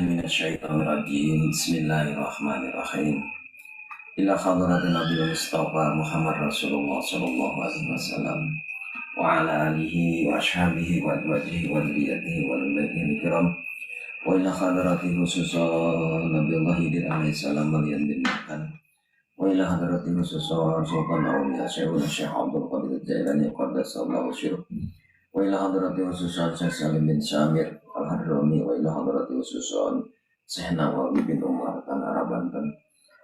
من الشيطان الرجيم بسم الله الرحمن الرحيم إلى حضرة النبي المصطفى محمد رسول الله صلى الله عليه وسلم وعلى آله وأصحابه وأزواجه وذريته والبيته الكرام وإلى حضرة خصوصا نبي الله عليه السلام واليوم الآخر وإلى حضرة خصوصا سلطان أولياء شيخنا الشيخ عبد القادر الجيلاني قدس الله سره وإلى حضرة خصوصا شيخ سالم بن سامر الحرامي وإلى حضرة خصوصا شيخ نواوي بن عمر Tanara Banten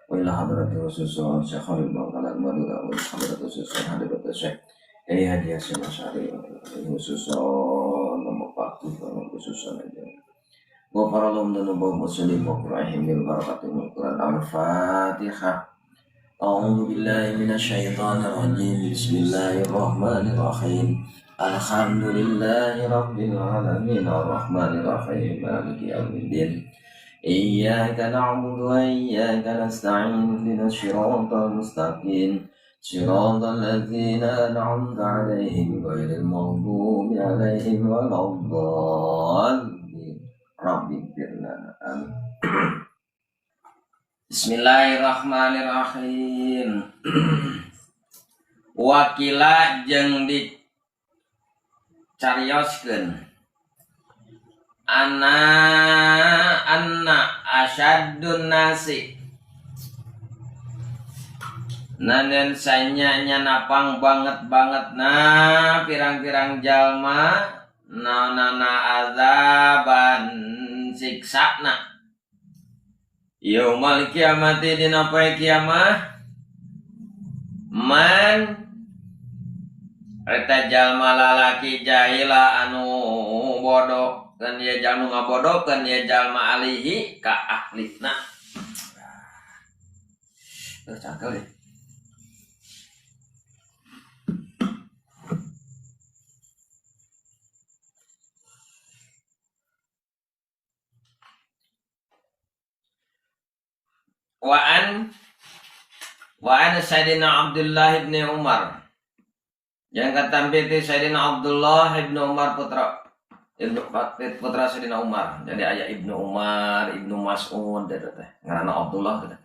وإلى حضرة خصوصا شيخ خالد بن Madura وإلى حضرة خصوصا حضرة الشيخ Haji Hasyim Asy'ari خصوصا nomor 40 خصوصا Wafaralum dunubah muslim wa qura'ihim bil barakatimul Quran al-Fatihah. A'udhu billahi minasyaitanir rajim. Bismillahirrahmanirrahim. Alhamdulillahi rabbil alamin arrahmanir rahim maliki yaumiddin. Iyyaka na'budu wa iyyaka nasta'in ihdinas siratal mustaqim. Siratal ladzina an'amta 'alaihim ghairil maghdubi 'alaihim waladdallin. Rabbi firlana amin. Bismillahirrahmanirrahim. Wakila jeung dicarioskeun anna asyaddun nasi nanen sanya napang banget na pirang-pirang jalma naonana azaban siksana yaumal kiamati dina poe kiamah man eta jalma lalaki jahila anu bodoh kan dia jalma ngabodohkeun dia jalma alihi ka ahlina. Cangkel deh. Wa'an Sayyidina Abdullah ibn Umar. Yang katampiti Sayyidina Abdullah ibn Umar putra Sayyidina Umar. Jadi ayah Ibnu Umar, Ibnu Mas'ud eta teh. Ngaranna Abdullah teh.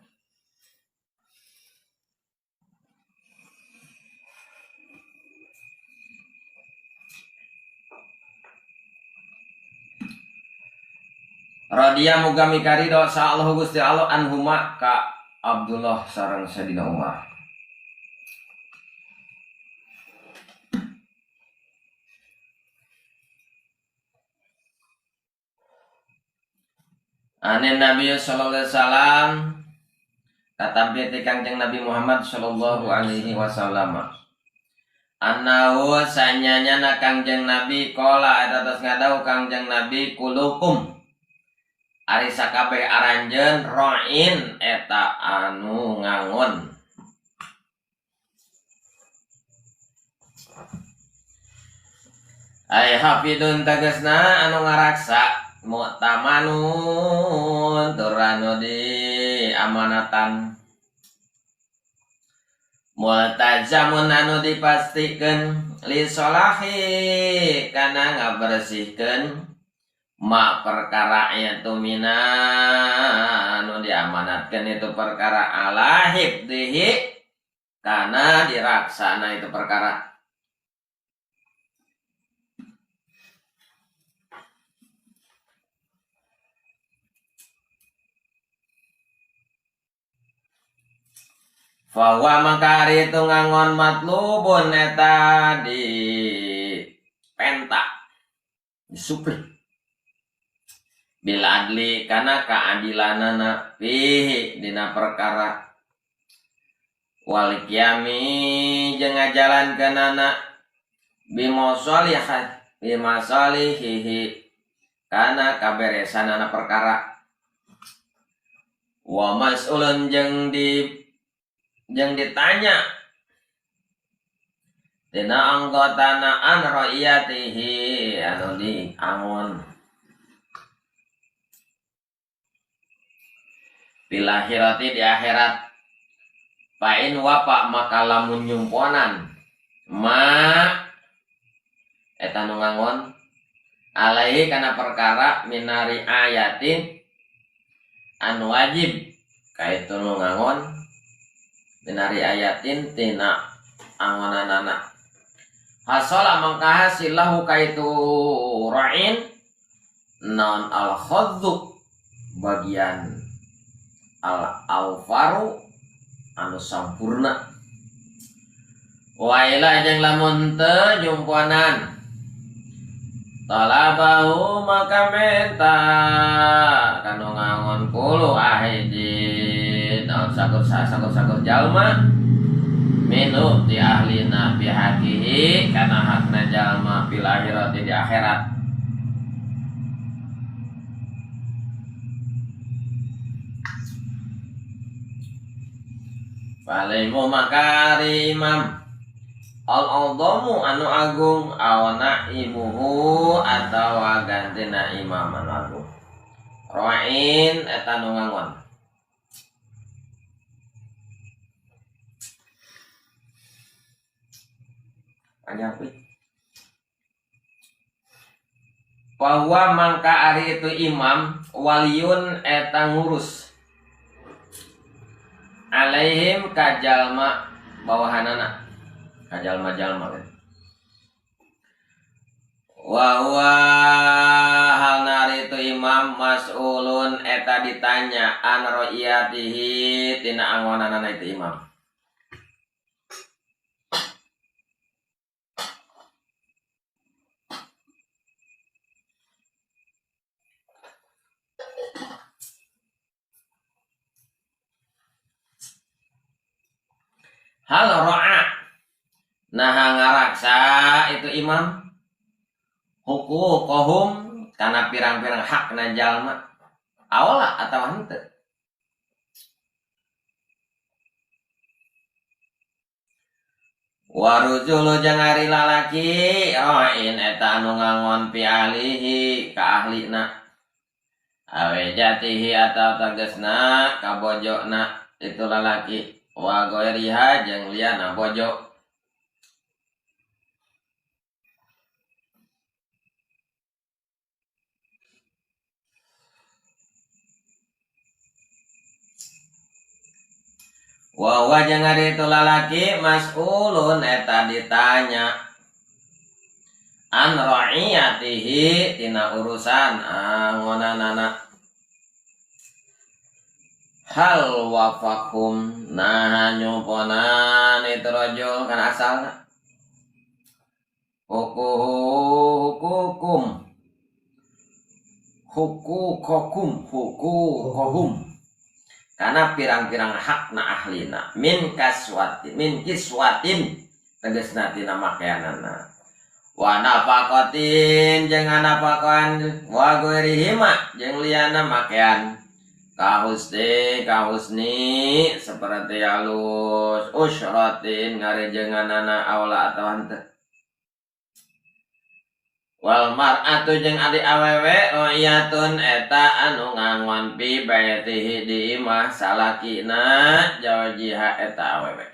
Radhiya muga mikari dosa Allah Gusti Allah anhuma ka Abdullah sareng Sayyidina Umar. Ane Nabi sallallahu alaihi wasallam katampi ti Kangjeng Nabi Muhammad sallallahu alaihi wasallam. Annahu sanyanya Kangjeng Nabi qala eta tos ngadau Kangjeng Nabi kulukum ari sakabeh aranjeun ra'in eta anu ngangon. Ai hafidun tegasna anu ngaraksa mu'tamanun tur anu di amanatan multazamun anu dipastikeun li sholahi kana ngabersihkeun ma perkara itu mina anu diamanatkan itu perkara ala hibdihi karena diraksana itu perkara. Fahuwa mangkari itu ngangon matlubun eta di penta disupri bila adli kana keadilanana fihi dina perkara wal qiyami jeung ngajalankeunana bimasalihihi kana kaberesanana perkara wa mas'ulun jeung ditanya dina anggotana an ra'iyatihi anu diangun bil akhirati di akhirat pain wapa maka lamun nyumponan ma eta nu ngangon alaihi kana perkara minari ayatin anu wajib kaitu nu ngangon minari ayatin tina angonanana hasala mangka hasilahu kaitu ra'in non al khadzu bagian al awfaru anu sampurna wa ila jeung lamun teu jumpuanan talabahu maka menta kanu ngangon kulu ahidin naon sakur jalma minu ti ahlina bihaqihi kana hakna jalma fil akhirati di akhirat Falimu makari imam al-adhamu anu agung awana ibuhu atawa gantina imam anu agung ra'in eta nu ngangon anyapi bahwa mangka ari itu imam waliyun eta ngurus alaihim kajalma bawahanana kajalma-jalma kan wa huwa hal nari itu imam mas'ulun eta ditanya an ra'iyatihi tina angonanana itu imam hal ro'a nah ngaraksa itu imam hukukohum karena pirang-pirang hak na jalma awala atau henteu warujulu jeung ari lalaki ro'in eta anu ngangon pi ahlihi ka ahlina awe jatihi atau tegesna ka bojona itu lalaki wa goiriha jeung liana bojo wa huwa jeung ari itu lalaki mas'ulun eta ditanya an ra'iyatihi tina urusan angonanana hal wafakum nah nyuponan itu rajul kan asalna hukukohum karena pirang-pirang hak na ahlina min kiswatin tegesna tina makeanana wa nafaqatin jeung napakan wa ghairihima jeung liana makean kahusni seperti halus usratin ngarejenganana awla atau hante wal mar'atu jeung adi awewe ro'iyatun eta anu ngangon pi baitihi di imah salakina jawjiha eta awewe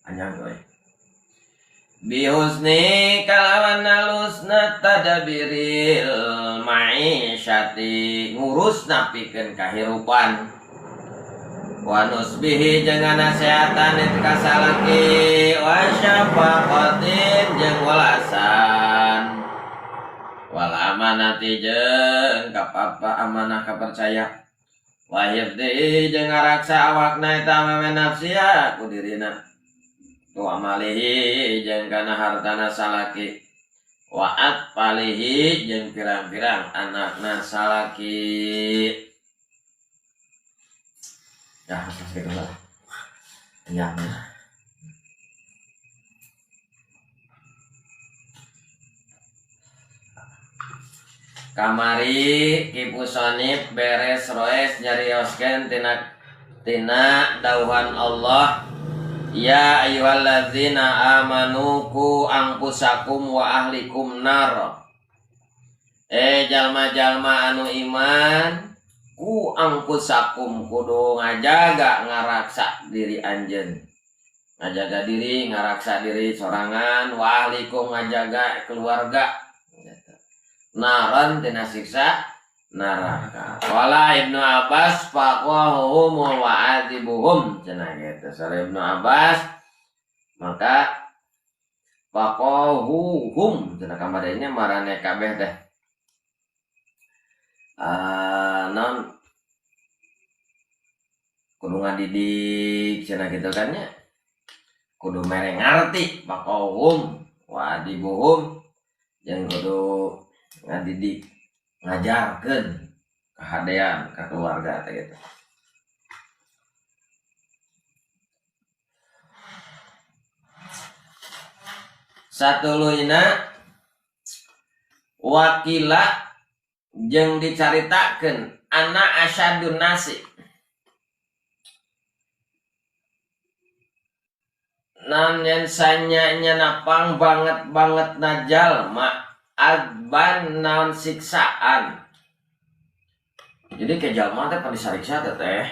anyang we bihusni kalawan halusna tadabiril ma'isyati ngurus napikeun kahirupan wa nusbihi jeung nasehatan itu kasalaki wa syafaqatin jeung walasan wal amanati jeung kapapa amanah kapercaya wa hifdhi jeung ngaraksa awakna eta awewe nafsiya ku dirina wa amalihi jeung kana hartana salaki wa atpalihi jeung pirang-pirang anakna salaki ya segitu lah ya kamari Ibu Sonip beres roes nyarioskeun tina dauhan Allah ya ayyuhalladzina amanu ku anfusakum wa ahlikum nar jalma-jalma anu iman ku anfusakum kudu ngajaga ngaraksa diri anjeun ngajaga diri ngaraksa diri sorangan wa ahlikum ngajaga keluarga naran tina siksa neraka. Wala Ibnu Abbas faqahuhum wa adibuhum cenah kitu sare Ibnu Abbas maka faqahuhum cenah kamarnya marane kabeh teh non kudu ngadidik cenah kitu kan nya kudu mere ngarti faqahuhum wa adibuhum jeung kudu ngadidik ngajarkeun kahadean ka keluarga teh gitu. Satuluina wakila jeung dicaritakeun ana asyadun nasi nan yen sanyanya napang banget najal mak adban naon siksaan. Jadi ke jalma teh pada sariksa teh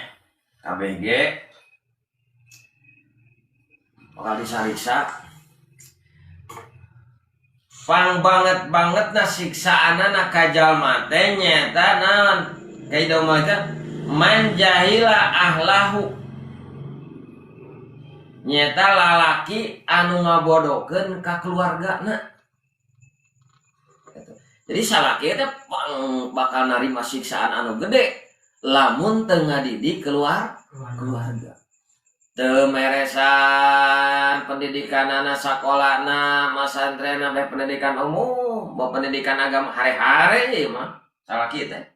KBG bakal disariksa pang banget na siksaanana ka jalma teh nyata naon kaido mah teh manjahila ahlahu nyata lalaki anu ngabodokeun ka keluargana. Jadi salaki teh bakal narima siksaan anu gede lamun teu ngadidik keluarga. Teu meresan pendidikanana sakolana masantrenna bae pendidikan umum, bae pendidikan agama hare-hare mah salaki teh.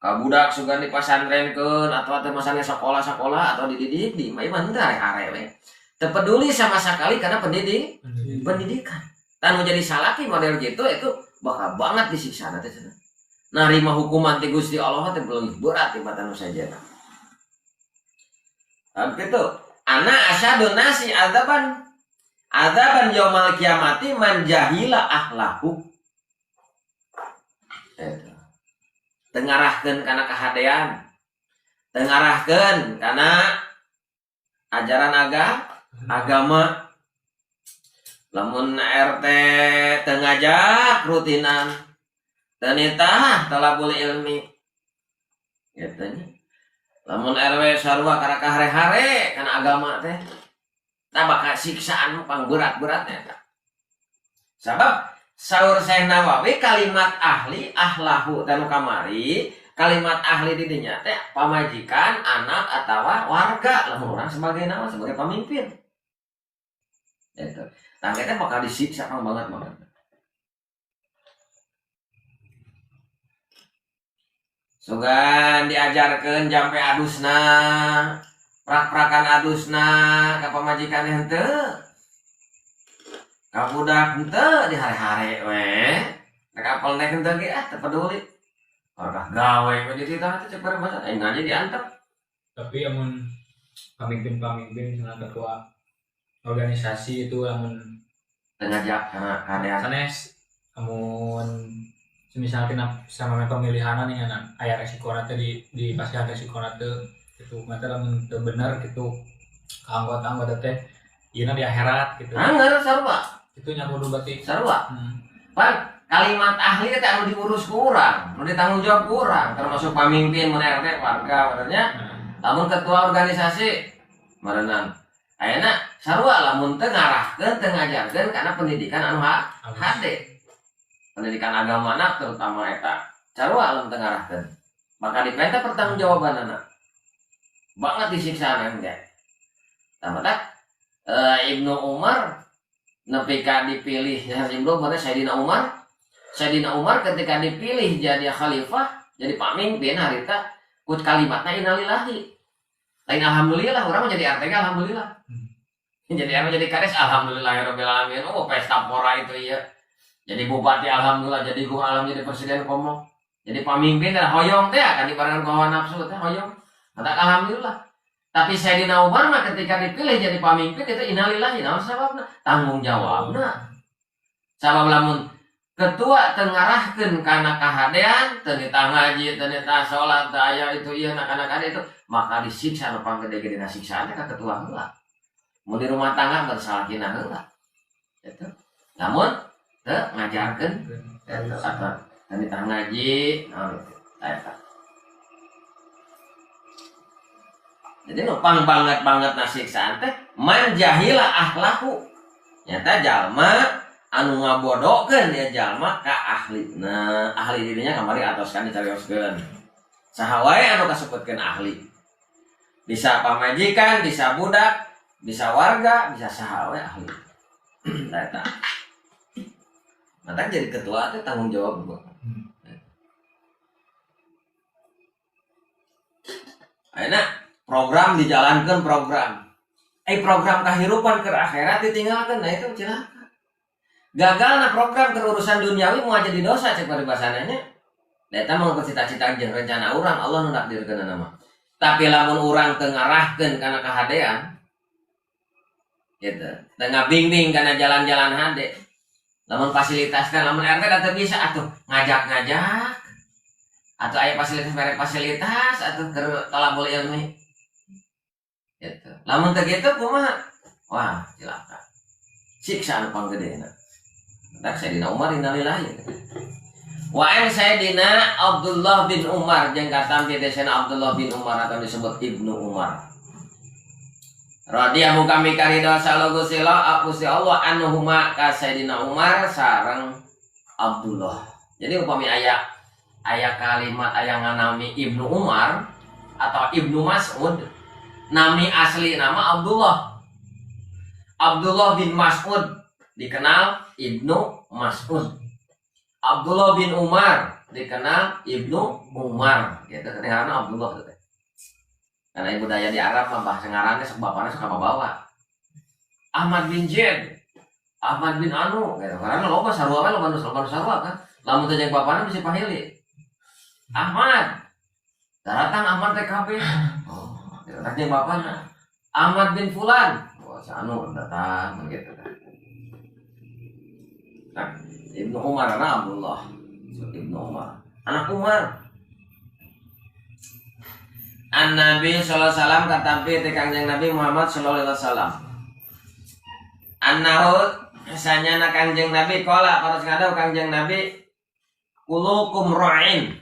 Ka budak sugan dipasantrenkeun atau teu masane sakola-sakola atau dididik di mah teu hare-hare we. Teu peduli sama sekali karena pendidikan. Tanu jadi salaki model gitu itu bakal banget disiksa nanti sana. Narima hukuman ti Gusti Allah teh belum berat di mata nu sajana. Gitu. Ana asyadun nasi azaban yaumal kiamati man jahila ahlahu. Tengarahkeun kana kahadean. Tengarahkeun kana ajaran agama. Lamun RT tengajak rutinan tenita talabul ilmi gitu nya. Lamun RW sarua karaka hare-hare kana agama teh tah bakal siksaan pang berat-beratnya tah. Sabab saur Syekh Nawawi kalimat ahli ahlahu tanu kamari kalimat ahli di dinya teh pamajikan, anak atawa warga lamun urang sebagai naon sebagai pamimpin. Gitu. Tangketnya bakal disiksa banget. Sugan diajarkan jampe adusna, prak-prakan adusna, ka pamajikan henteu. Ka budak henteu di hari-hari we. Nek apel nek henteu ge teu peduli. Orkah gawe we di titah teh ceper masa aja diantep. Tapi amun pamimpin sama ketua organisasi itu amun ngajak karena kadean sanes amun semisal kena sama pemilihan nih anak aya resiko teh di pasti ada resiko teh itu mata lamun teu bener gitu anggota teh ieu di akhirat gitu. Anggar sarua. Itu nya kudu berarti sarua. Pan kalimat ahli teh anu diurus ku urang, anu ditanggung jawab ku urang, termasuk pamimpin mun RT warga benernya. Lamun ketua organisasi marenan ayeuna sarua lamun teu ngarahkeun teu ngajarkeun kana pendidikan anu hade. Pendidikan agamana terutama eta. Sarua lamun teu ngarahkeun. Maka diperintah pertanggungjawabanana. Banget disiksa engke. Tamat Ibnu Umar nepi ka dipilih Ibnu Umar Sayyidina Umar. Sayyidina Umar ketika dipilih jadi khalifah, jadi pamimpin harita kut kalimatna innalillahi. Lain alhamdulillah orang menjadi RT alhamdulillah. Jadi jadi kades alhamdulillahirabbil alamin. Oh pesta pora itu iya. Jadi bupati alhamdulillah, jadi guru alhamdulillah, jadi presiden komo. Jadi pemimpin dan hoyong teh akan dibareng ku hawa nafsu teh hoyong. Mata alhamdulillah. Tapi Sayyidina Umar mah ketika dipilih jadi pemimpin itu innalillahi naon sababna? Tanggung jawabna. Sabab lamun ketua teu ngarahkeun kana kahadean, teu nita ngaji, teu nita salat, teu aya itu ieu anak-anak ada itu, maka disiksa nu panggede-gedena siksaan teh ka ketua heula. Mun di rumah tangga bersalakina heula. Itu. Namun teu ngajarkeun eta kan di tengah ngaji eta. Jadi nupang banget nasiksaan teh man jahila akhlaku nyata jalma anu ngabodokeun ya jalma ka ahlina ahli dirinya kamari atoskan dicarioskeun saha wae anu kasebutkeun ahli bisa pamajikan bisa budak bisa warga bisa saha wae ahli eta. Mata jadi ketua itu tanggung jawab gua. Ayeuna program dijalankan program. Program kehidupan ke akhirat ditinggalkan, nah itu celaka. Gagal na program ke urusan duniawi mau jadi dosa cek pada bahasannya. Eta mau cita-cita jeung rencana urang Allah nu nakdirkeun nama. Tapi lamun urang teu ngarahkeun kana kahadean gitu. Teu ngabingding kana jalan-jalan hade. Lamun fasilitaskan, lamun RT kata bisa atuh ngajak-ngajak atau aya fasilitas merek fasilitas atau ke talabul ilmi gitu. Lamun teu kitu kumaha? Wah, cilaka. Siksa anu panggedeuna. Tak Sayyidina Umar innalillahi. Wa an Sayyidina Abdullah bin Umar jeung katampi desena Abdullah bin Umar atau disebut Ibnu Umar. Radhiyallahu kami karida sallallahu Gusti Allah anhuma ka Sayyidina Umar sareng Abdullah. Jadi upami aya kalimat aya nganami Ibnu Umar atau Ibnu Mas'ud, nami asli nama Abdullah. Abdullah bin Mas'ud dikenal Ibnu Mas'ud. Abdullah bin Umar dikenal Ibnu Umar. Gitu kedengaran Abdullah gitu. Karena ibu daya di Arab mah bahasa ngaranna sok bapana sok bawa. Ahmad bin Zaid, Ahmad bin Anu, gitu. Karena loba sarua we loba sarua kan. Lamun teh jeung bapana bisa pahili. Ahmad. Datang Ahmad TKB. Oh, datang jeung bapana. Ahmad bin Fulan. Oh, si Anu datang gitu kan. Nah, Ibnu Umar ana Abdullah. Ibnu Umar. Anak Umar. An Nabi sallallahu alaihi wasallam katampi ti Kangjeng Nabi Muhammad sallallahu alaihi wasallam. Annahu sanyana Kangjeng Nabi qala paros ngadau Kangjeng Nabi kulukum ra'in.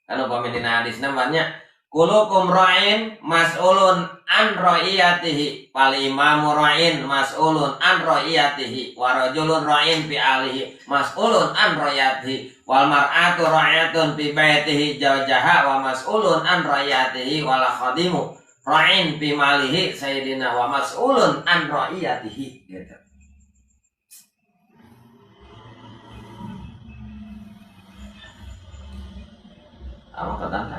Anu pami dina hadisna banyak kulukum ra'in mas'ulun an ra'iyatihi wal imamu ra'in mas'ulun an ra'iyatihi wa rajulun ra'in fi alihi mas'ulun an ra'iyatihi wal mar'atu ra'yatun fi baitihi zawjaha wa mas'ulun an ra'iyatihi wal khadimu ra'in fi malihi sayyidina wa mas'ulun an ra'iyatihi gitu. Apa kata?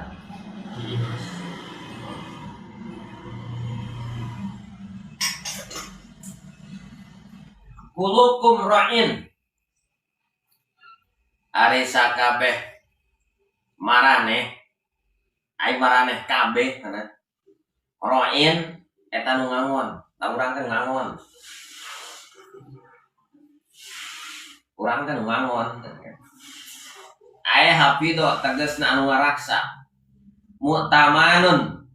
Kulukum ra'in ari sakabeh maraneh ai maraneh kabeh kana ra'in eta nu ngangon ta urang teh ngangon urang teh ngangon ai hafido tegasna anu ngaraksa mu'tamanun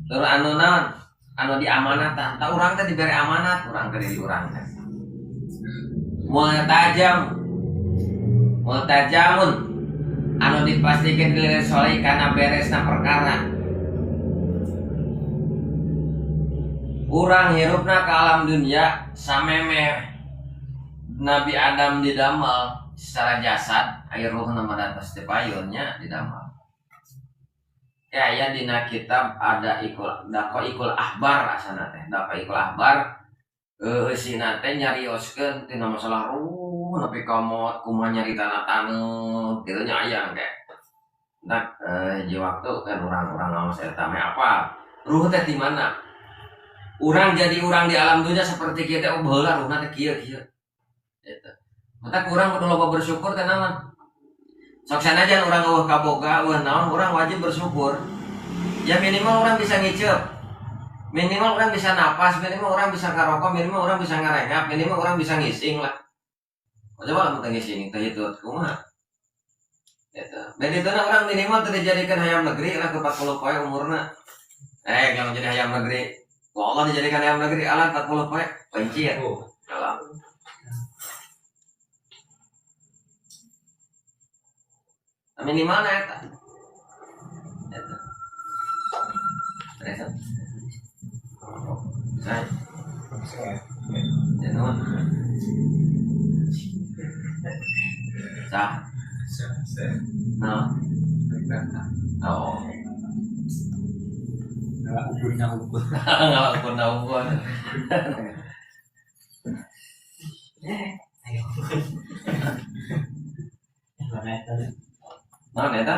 tur anu naon anu diamanatan ta urang teh dibere amanat urang teh di urang teh multajamun anu dipastikan diri soleh karena beresna perkara urang hirupna ke alam dunia sameme Nabi Adam didamel secara jasad air ruh nama atas tepayunnya didamel ya aya dina kitab ada ikul ahbar asana teh ikul ahbar sina teh nyarioskeun tina masalah ruh nepi ka maut kumaha nyaritana taneuh kitu nya aya engke. Nah, di waktu kan orang-orang ngawas eta mah apa? Ruh teh di mana? Urang jadi urang di alam dunia seperti kita baheula ruhna teh kieu eta. Mata kurang kudu loba bersyukur teh naon? Sok sanajan urang eueuh kaboga eueuh naon urang wajib bersyukur. Ya minimal orang bisa ngiceup. Minimal orang bisa napas, minimal orang bisa ngarokok, minimal orang bisa ngarengap, minimal orang bisa ngising lah. Coba lah kita ngising, kita itu kumaha. Gitu. Dan itu orang minimal dijadikan hayam negeri lah ke 40 poe umurna. Yang jadi hayam negeri. Kok Allah dijadikan hayam negeri alat 40 poe, benci ya. Kalau minimal eta. Eta. Terus. Saya. Jangan. Sah. Nah. Oh. Nggak ukur. Nggak ukur. Ayo. Nah, eta.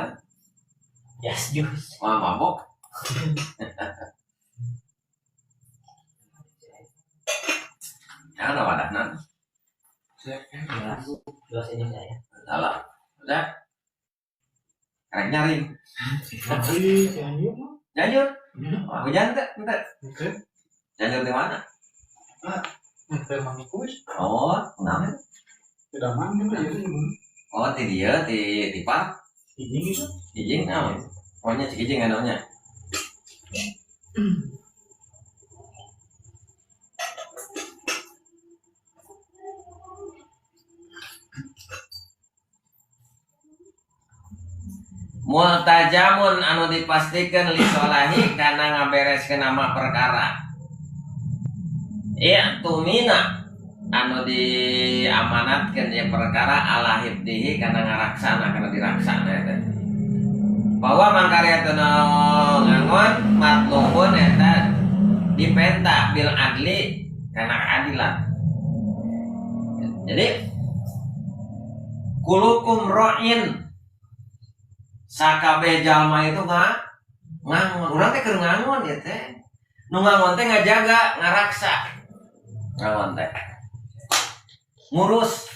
Yes, jus. Wah, mabok. Jangan ada wadahna. Jelas ini saya. Salah. Udah. Karek nyaring. Janyur. Wah, hujan enggak? Enggak. Janyur di mana? Oh, kenapa? Oh, di dia, di park. Ijing, nah. Pokoknya si Ijing namanya. Multajamun anu dipastikan li sholahi karena ngabereskeun nama perkara. Iya tumina anu diamanatkeun ya perkara ala hibdihi karena ngaraksana karena diraksana eta. Bahwa mangkarya teu ngangon matlubun eta dipenta bil adli karena keadilan. Jadi kulukum ra'in sakabeh jalma itu ngangon. Urang teh keur ngangon ya teh. Nu ngangon teh ngajaga, ngaraksa. Ngangon teh. Ngurus.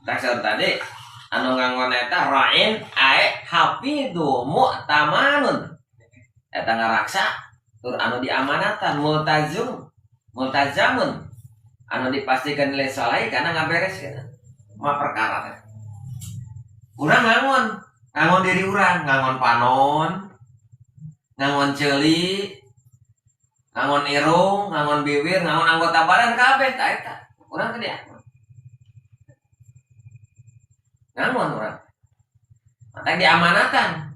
Tak tadi anu ngangon eta ra'in ae hafidu mu'tamanun. Eta ngaraksa tur anu diamanatan multazamun anu dipastikan nilai saleh karena ngabereskeun mah perkara teh. Urang ngangon diri urang, ngangon panon, ngangon ceuli, ngangon irung, ngangon bibir, ngangon anggota badan kabeh ta eta. Urang teh dia. Ngangon urang. Mata diamanatan.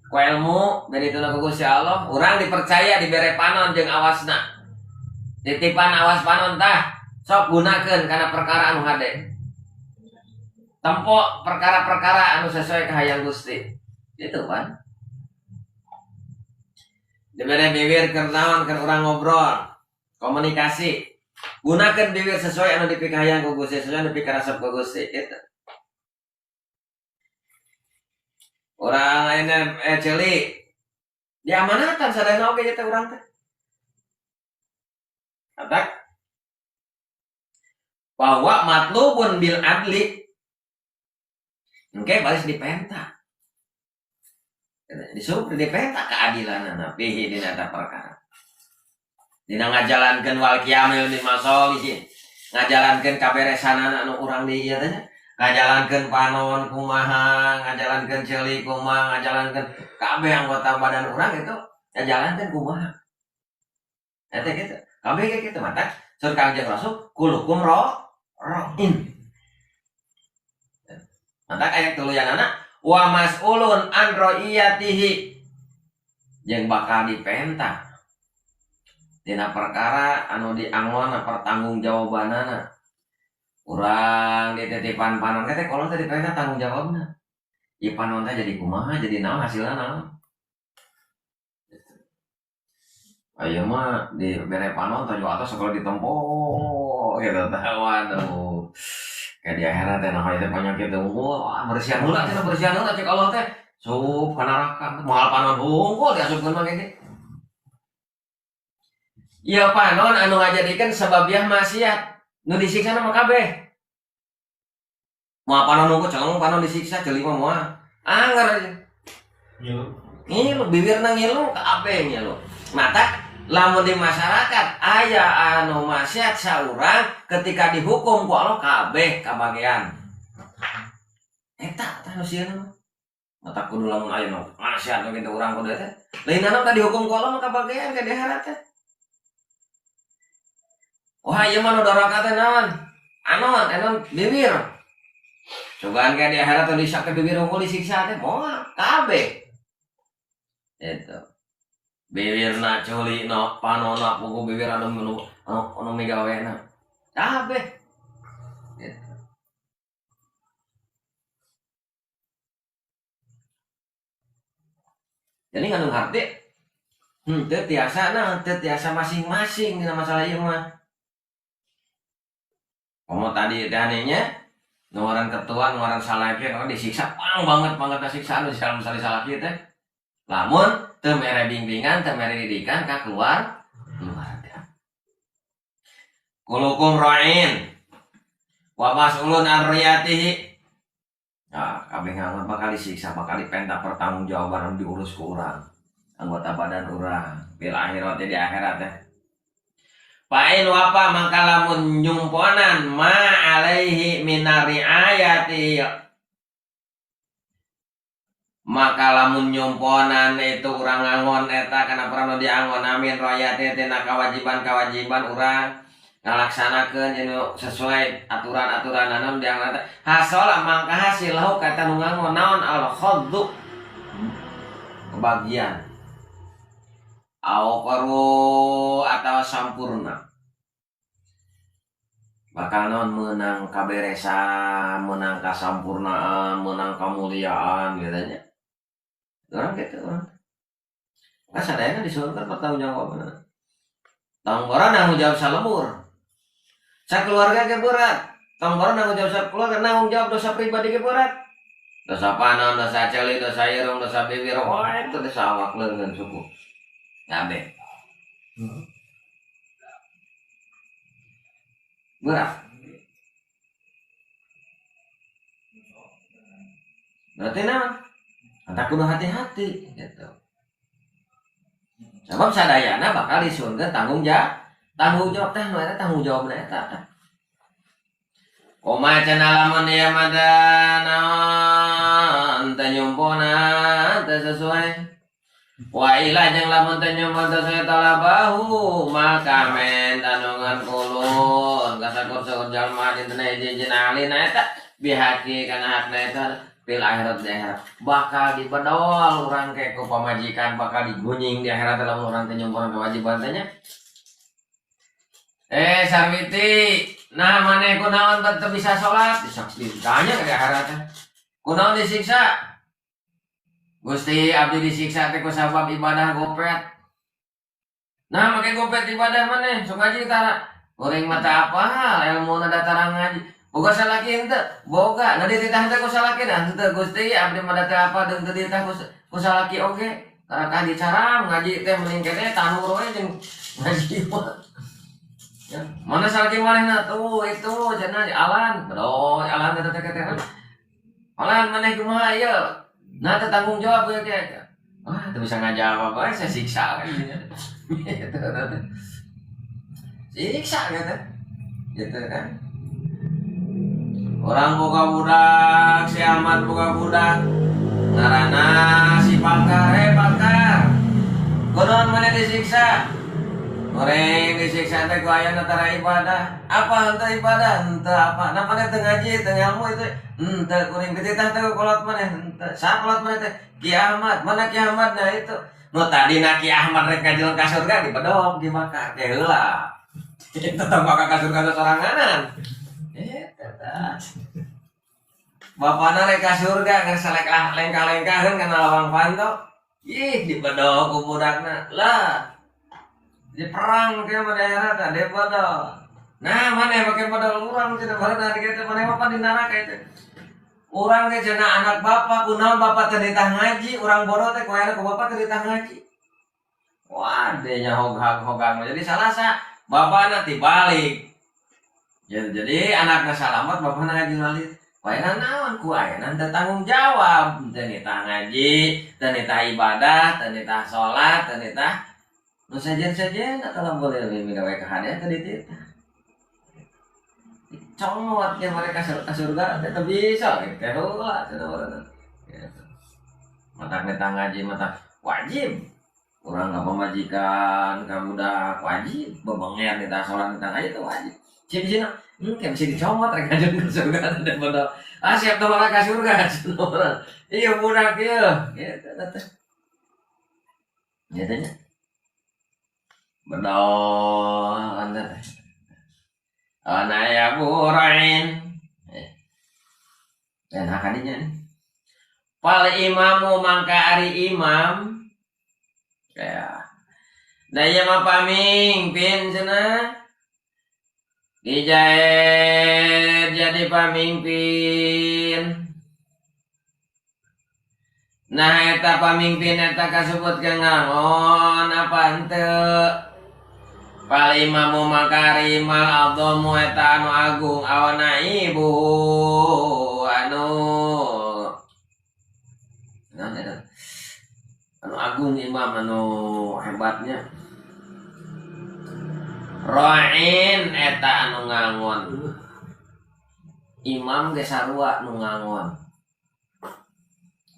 Ku ilmu dari tuna ku Gusti Allah, urang dipercaya dibere panon jeung awasna. Titipan awas panon tah sok gunakeun kana perkara anu hade. Tempo perkara-perkara anu sesuai kahayang Gusti. Itu kan. Dibere bibir keur naon keur urang ngobrol, komunikasi. Gunakeun bibir sesuai anu dipikahayang ku Gusti, sesuai anu dipikarasep ku Gusti. Itu. Urang lain ceuli diamanatan sadayana oge teh urang teh. Kata bahwa matlubun bil adli engke baris dipenta. Disuruh dipenta keadilan pihi dina eta perkara. Dina ngajalankeun wal qiyamil di masolih, ngajalankeun kaberesanan anu urang di ieu teh, ngajalankeun panon kumaha, ngajalankeun ceuli kumaha, ngajalankeun kabeh anggota badan urang itu ngajalankeun kumaha. Eta kitu. Kabeh kitu mata sur Kangjeng Rasul kulukum ra'in. Mata ayat tuluyanana wa mas'ulun an ra'iyatihi jeung bakal dipenta dina perkara anu diangon pertanggungjawabanana. Urang dititipan panon teh kolot teh dipenta tanggung jawabna. Ieu panon teh jadi kumaha, jadi naon hasilna naon. Ayo mah dibere panon teh atas kalau ditempo gitu teh waduh. Kayak di akhirat teh nah itu penyakit teh wah bersihan heula cek Allah teh sup ka neraka moal panon hungkul diasupkeun mah ge. Ieu panon anu ngajadikeun sababiah maksiat nu disiksa mah kabeh. Moal panon hungkul calong panon disiksa ceuli mah moal. Anggar aja. Ngilu bibirna ngilu kabeh ngilu. Mata lamun di masyarakat aya anu maksiat saurang ketika dihukum ku Allah kabeh kabagean. Eta tah nu sieun mah. Mata kudu lamun aya nu maksiat nu kitu urang kudu teh. Lainna tah dihukum ku Allah mah kabagean ka di akhirat teh. Wah ieu mah nu doraka teh naon? Anon bibir. Cobaan kayak di akhirat tuh disak ke bibir unggul disiksa teh moal kabeh. Itu. Bibirna culina panona pugu bibir anu migawena. Kabeh. Gitu. Jadi ngandung arti teu tiasa masing-masing dina masalah ieu mah. Komo tadi teh anehnya ngaran ketua ngaran salaki disiksa banget siksaan di dalam salaki teh. Lamun teu mere bimbingan, teu mere didikan ka keluarga. Kulukum ra'in wa mas'ulun an riyatihi. Nah, kabeh nganggep bakal disiksa, bakal dipenta pertanggungjawaban diurus ku urang. Anggota badan urang bil akhirat di akhirat teh. Fa'in wapa mangka lamun nyumponan ma alaihi minar riayati. Maka lamun nyumponan itu urang ngangon eta kana prana diangon amin royate tina kewajiban urang ngalaksanakeun anu sesuai aturan-aturan diangon eta hasala mangka hasil lahu kata nu ngangon naon al khaddu kebagian au paru atau sampurna bakal naon menang kaberesan, menang kasampurnaan, menang kemuliaan gitu nya. Orang gitu orang. Nah sadayana disuruh kan bertanggung jawab bener. Tanggung nanggung jawab salebur. Sakeluarga ge berat. Tanggung nanggung jawab sakeluarga, nanggung jawab dosa pribadi ge berat. Dosa panon, dosa celi, dosa irung, dosa bibir, wah itu dosa awak leungeun suku. Kabeh. Berat. Berarti naon? Anda kudu hati-hati gitu. Sebab sadayana bakal disuruhkeun tanggung jawab teh nu eta tanggung jawabna eta. Koma cenah lamun ieu mah naon teh nyumpona teh sesuai. Wa ila jeung lamun teh nyumpona teh sesuai talabahu maka men tanungan kulun kasakur-sakur jalma dinten hiji-hiji alina eta bihaki kana hakna eta bil akhirat di akhirat bakal dibedol urang ke ku pamajikan bakal digunjing di akhirat dalam urang teh nyumpuna kewajiban teh nya. Sarwiti nah maneh kunaon teu bisa salat ditanya ke di akhirat teh kunaon disiksa Gusti abdi disiksa teh ku sabab ibadah gopet. Nah make gopet ibadah maneh sok ngaji tara urang mata apa ilmu na datang ngaji boga salaki henteu boga na dititah teh ku salaki henteu Gusti abdi mah teh apa deung teu dititah ku salaki oge karena dicarang ngaji teh mending kene tanur we jeung ngaji mah ya mana salaki manehna tuh itu cenah alan bedoy alan teh teh alan maneh kumaha ieu nah teh tanggung jawab we ge teu bisa ngajawab bae saya siksa kan siksa gitu kan. Orang boga budak, si Ahmad boga budak, ngaranna si Bakar, Bakar. Kunaon maneh disiksa? Goreng disiksa teh ku aya tara ibadah. Apa henteu ibadah? Henteu apa? Na maneh teu ngaji, teu ilmu itu. Henteu kuring dititah teh kolot maneh henteu. Sa kolot maneh teh Ki Ahmad, mana Ki Ahmad nah itu. Nu tadina Ki Ahmad rek ngajeleng ka surga dipedok dibakar teh heula. Itu tambah ka surga soranganan. Bapana rek ka surga keur salek lengkah-lengkaheun kana lawang panto. Ih dipedok ku budakna. Lah. Di perang ke daerah teh dipedok. Nah, maneh make pedol urang teh barana kitu maneh mah di neraka itu. Urang teh cenah anak bapak kunaon bapak teh ditah ngaji, urang bodoh teh kumaha ku bapak teh ditah ngaji. Wah, denya hogang jadi salasa bapana tibalik. Jadi anaknya salamat bapakna ngaji lali. Waenan naon ku ayeuna teu tanggung jawab, teu nitah ngaji, teu nitah ibadah, teu nitah salat, teu nitah nu sajen-sajen atuh boleh migawe kahadean teu dititah. Comot yang mereka ka surga teh bisa teh heula cenah urang. Gitu. Mata nitah ngaji mata wajib. Urang ka pamajikan, ka budak wajib bebengean nitah salat nitah ngaji teh wajib. Cina Kayak bisa dicomot rek ngajun ke surga teh bener. Ah siap tolak ka surga cenah urang. Iya budak ieu. Gitu teh. Gitu nya. Bedol teh. Ana ya burain. Dan akadinya nih. Pal imamu mangka ari imam. Kayak daya mah pamimpin cenah. Dijaet jadi pamimpin. Nah eta pamimpin eta kasebut ngangon apa henteu. Pal imamu makarimal adhamu eta anu agung awana ibu anu agung imam anu hebatnya. Ra'in eta anu ngangon. Imam ge sarua nu ngangon.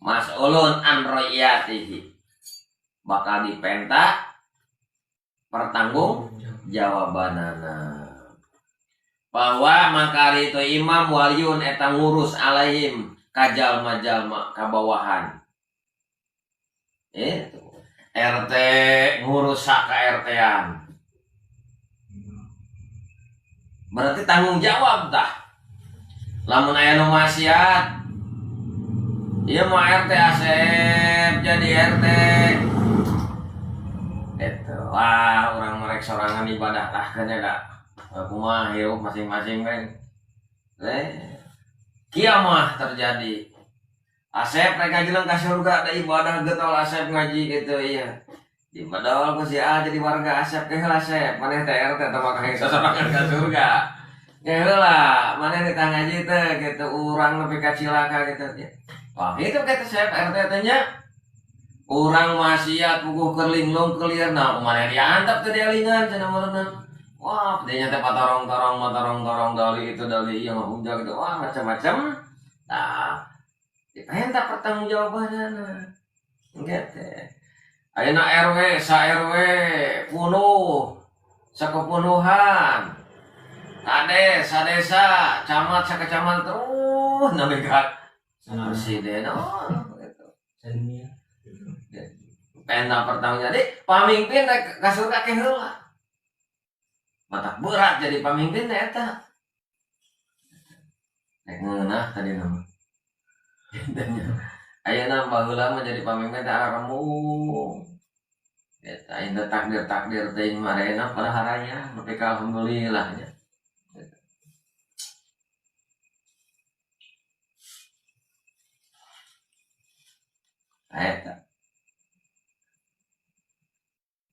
Mas'ulun an ra'iyatihi. Bakal dipenta pertanggung jawabanana. Bahwa makari itu imam waliyun eta ngurus alaihim kajalma-jalma kabawahan. Itu RT ngurus sak RT-an. Berarti tanggung jawab tah. Lamun aya nu maksiat, ieu mah RT Asep jadi RT. Itu wah urang merek sorangan ibadah tah kana da. Kumaha hirup masing-masing kan. Kiamah terjadi. Asep rek ngajilang ka surga da ibadah getol Asep ngaji gitu iya. Di padahal ku si A jadi warga Asep ke heula Asep maneh teh RT teh maka sosorangan ka surga. Ke heula maneh di tang ngaji teh gitu urang nepi ka cilaka gitu. Wah itu kata Asep RT teh nya urang maksiat puguh keur linglung kelirna maneh diantep teh dialingan cenah meureun. Wah dia teh patorong-torong dali itu dali ieu mah hujag gitu wah macam-macam. Tah diperintah pertanggungjawabanana. Gitu. Ayeuna RW sa RW penuh sakepenuhan. Kades sa desa, camat sa kecamatan terus nabi ka presiden. Oh gitu. Penta pertanggung jadi pamimpin ka surga ke heula. Mata berat jadi pamimpin eta. Nek ngeunah tadi nama. Ayeuna baheula mah jadi pamimpin teh kamu. Eta indah takdir teh marena paraharanya nepi ka alhamdulillah nya. Eta.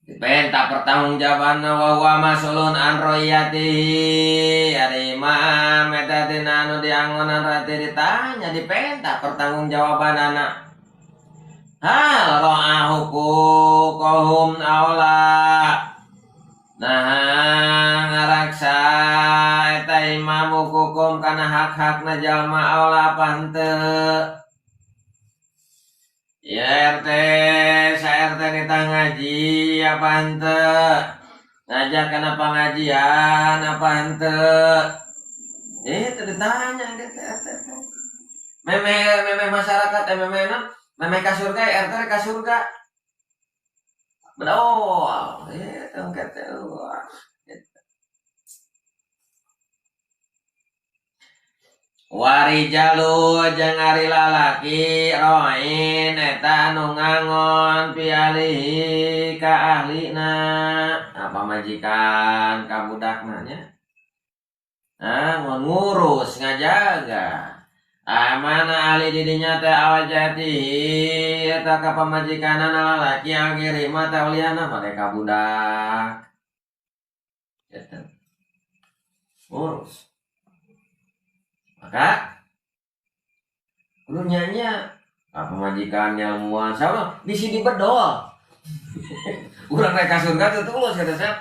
Dipenta pertanggungjawabanna wa huwa masulun an royati. Ari imam eta dina anu dianggonan rati ditanya dipenta pertanggungjawabanana. Hal ra'ahu kohum aula. Nah ngaraksa eta imam hukum kana hak-hakna jalma aula apa henteu. Ya RT, sa RT kita ngaji apa henteu? Ngajak kana pengajian apa henteu? Itu ditanya gitu RT. Meme masyarakat meme ka surga RT ka surga. Bedoal, itu kata Warijalu jeung ari lalaki roin eta anu ngangon pialihi ka ahlina apa majikan ka budakna nya. Ngurus ngajaga. Mana ahli didinya teh awajati eta ka pamajikanana lalaki angirima teh uliana made ka budak. Eta. Ngurus. Maka lu nyanya apa majikan ilmuwan sama bisi di bedol. Urang rek ka surga teh tulus kata Sep.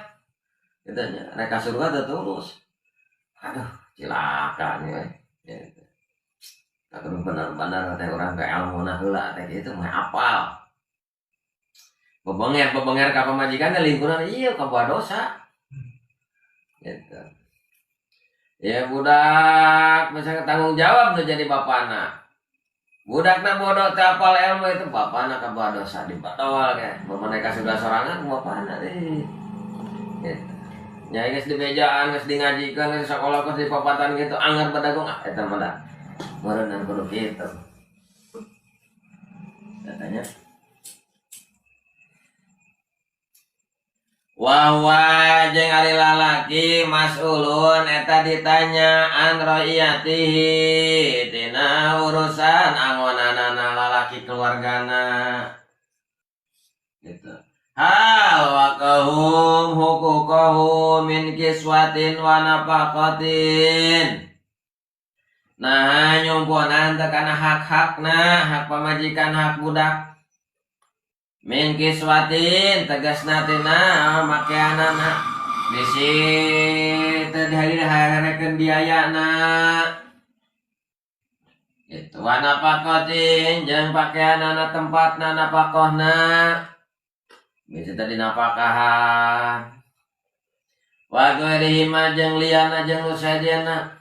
Katanya rek ka surga teh tulus. Aduh, cilaka nih we. Gitu. Tak benar-benar teh urang ka ilmuna heula teh kitu mah apal. Bebenger ka pamajikan teh lingkungan ieu ka buah dosa. Gitu. Ya budak bisa tanggung jawab tuh jadi bapana. Budakna bodoh teu apal ilmu itu bapana kabuat dosa dipatol ke. Bapana kasih belas sorangan bapana deh. Gitu. Nyai geus di bejaan, geus di ngajikeun, geus sakola geus di papatan gitu, anggar badagung eta mah da. Meureunna kudu kitu. Katanya wahwa jeung ari lalaki mas'ulun eta ditanya an ra'iyatihi tina urusan angonanana lalaki keluargana gitu. Hal wakahum hukukahum min kiswatin wa nafaqatin. Nah nyumpunan teu kana hak-hakna, hak pamajikan, hak budak. Min kiswatin tegasna tina makeanana bisi teu diharekeun biayana. Itu wa nafaqatin jeung pakaianana tempatna nafaqahna. Bisa tadi napakahan. Wa ghairihi jeung liana jeung usajana.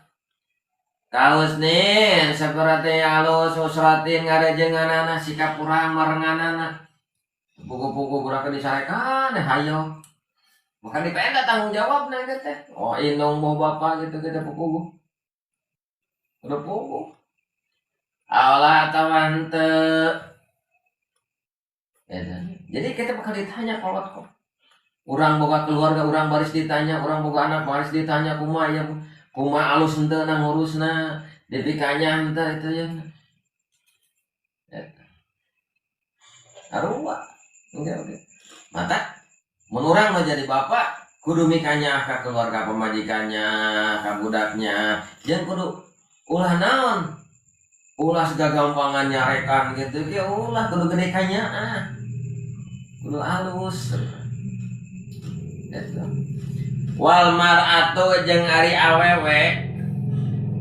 Kaus nin seperti alus usratin ngarejenganana sikap urang marenganana. Pugu-pugu kurang disarekan hayo. Bukan dipenda tanggung jawab nah gitu. Oh inung mau bapak gitu kita pugu. Udah pugu. Allah tawante. Jadi kita bakal ditanya kolot kok. Urang boga keluarga, urang baris ditanya, urang boga anak baris ditanya kumaha ya. Kumaha alus henteu na ngurusna, dipikanya henteu itu ya. Arua. Oke. Mata menurang menjadi bapak kudu mikanya ke keluarga pemajikannya, ke budaknya, jangan kudu ulah naon, ulah segagampangan nyarekan gitu, ya ulah kudu gede kanya, kudu halus. Gitu. Wal mar'atu jeung ari awewe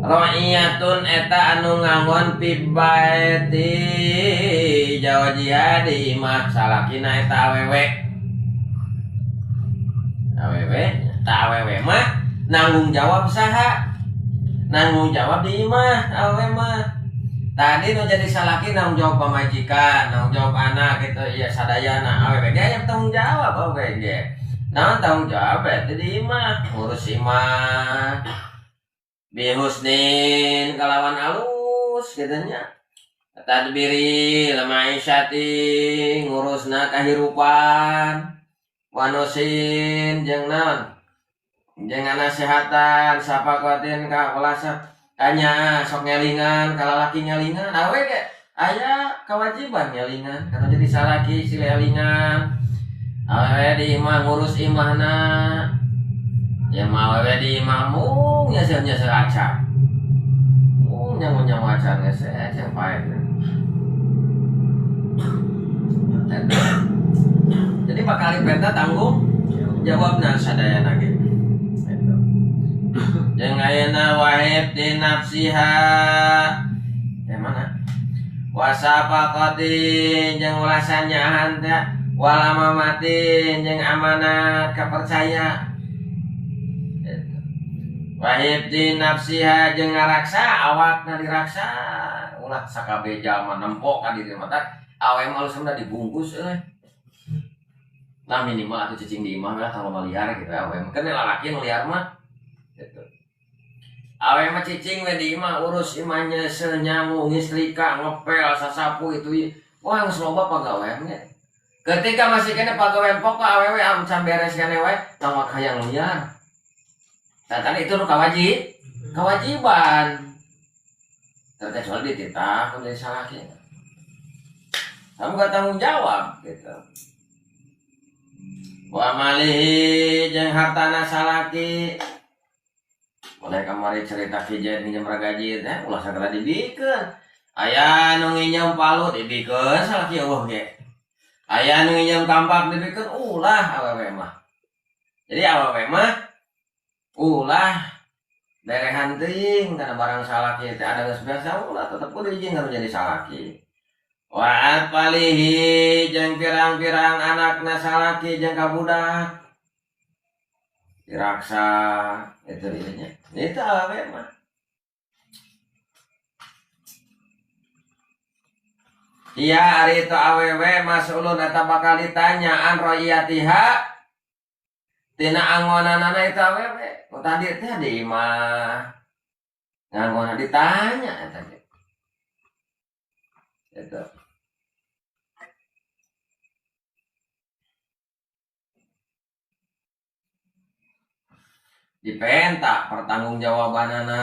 ra'iyatun eta anu ngangon pibaiti jawajiha di imah salakina eta awewe ta awewe mah nanggung jawab saha nanggung jawab di imah awewe mah tadi nu jadi salaki nanggung jawab pamajikan nanggung jawab anak gitu ya sadayana awewe ge aya tanggung jawab awewe ge naon tanggung jawab eta di imah ngurus imah bihusnin kalawan alus katanya tadbiri lemaisyati ngurusna kahirupan wanusin jeung naon jeung nasehatan sapakotin ka ulasa tanya sok ngelingan kalalaki ngelingan awe ge aya kewajiban ngelingan karena jadi salaki silelingan awe di imah ngurus imahna ya mau di imamung ya sebenarnya seraca nyang wacan geus yang pae jadi bakal penta tanggung jawabna sadayana ge jeung ayeuna wahib di nafsiha yang mana wasapaqati jeung ulasanyahan teh walamamatin jeung amanat kepercaya wahib di nafsiha jeung ngaraksa awakna diraksa ulah sakabeja mah nempok ka diri mah awe mah lusumna dibungkus lah minimal atuh cicing di imah lah kalau maliar gitu awe mah kan lalaki nu liar mah gitu awe mah cicing we di imah urus imahnya senyamu ngistrika ngepel sasapu itu wah geus loba pagawean ketika masih kena pagawean pokok awewe am can beres kene we tawak hayang liar. Tadi itu nu kewajiban terkecuali dititah oleh salaki kamu gak tanggung jawab gitu wa malihi jeung hartana salaki oleh kamari cerita kijen nginjem ragaji teh ulah sagala dibikeun aya nu nginjem palu dibikeun salaki eueuh ge aya nu nginjem kampak dibikeun ulah awewe mah jadi awewe mah ulah derehan teuing karena barang salaki teh ada geus biasa ulah tetep kudu izin harus jadi salaki wa atfalihi jeung pirang-pirang anakna salaki jeung kabudak diraksa itu ininya itu awe mah. Iya ari itu awewe masulun eta bakal ditanya an roiyatiha tina angonanana itu awewe tadi teh di mah ngangona ditanya eta gitu. Dipenta pertanggungjawabanana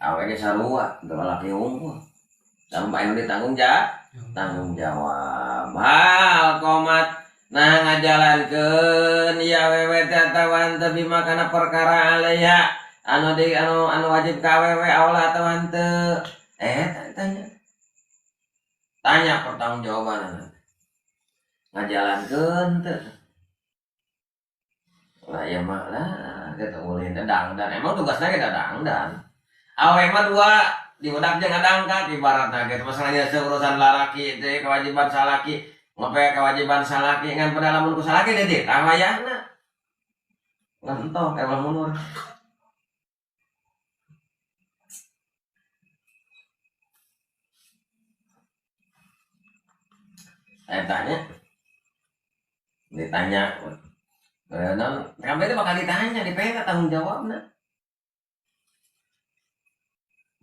awe ge sarua teu lalaki unggul sampai anu tanggung jawab hal komat nah ngajalankeun ya wewe tawan teu bima kana perkara alaiha anu wajib ka awewe aula tawan teu tanya pertanggungjawabanana ngajalankeun teu lah ya mah lah kita ulin dadang dan emang tugasnya kita dadang dan awe mah dua diudak jeung ngadangkat ibaratna gitu masalahnya seurusan lalaki teh kewajiban salaki ngope kewajiban salaki ngan pada lamun ku salaki dede tawayahna ngentok eueuh munur ditanya non kami itu bakal ditanya dipengen tanggung jawabna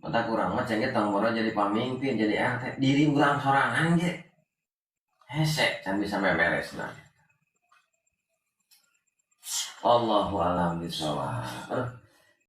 mata kurang mah cenah tanggung jadi pamimpin jadi RT diri urang sorangan ge hese can bisa memeresna Allahu a'lam bishawab.